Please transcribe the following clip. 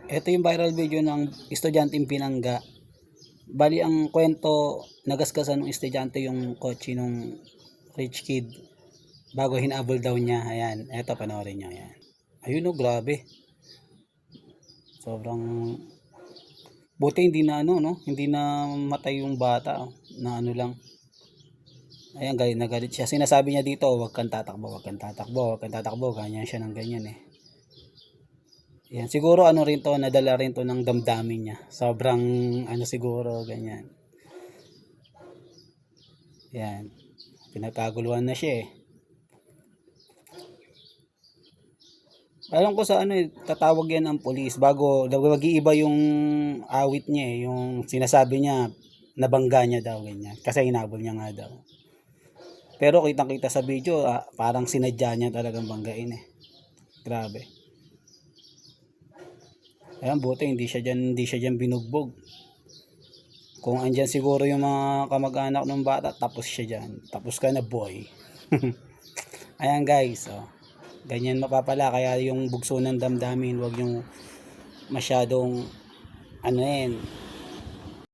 Ito yung viral video ng estudyanteng pinangga. Bali ang kwento, nagasgasan ng estudyante yung kotse nung rich kid bago hinabol daw niya. Ayan, eto panoorin niyo. Ayan. Ayun, oh, grabe. Sobrang buti hindi na ano, no? Hindi na matay yung bata, oh, na ano lang. Ayan, galit na galit siya. Sinasabi niya dito, huwag kang tatakbo, huwag kang tatakbo, huwag kang tatakbo. Ganyan siya ng ganyan eh. Yan, siguro ano rin to, nadala rin to ng damdamin niya. Sobrang ano siguro, ganyan. Yan, pinagkaguluhan na siya eh. Alam ko sa ano eh, tatawag yan ang polis bago mag-iiba yung awit niya eh, yung sinasabi niya, nabangga niya daw ganyan. Kasi hinabol niya nga daw. Pero kitang-kita sa video, parang sinadya niya talagang banggain eh. Grabe. Ayan, buti hindi siya diyan binugbog. Kung andyan siguro yung mga kamag-anak ng bata, tapos siya diyan. Tapos ka na, boy. Ayan guys, oh. Ganyan mapapala, kaya yung bugso ng damdamin, wag yung masyadong ano yan,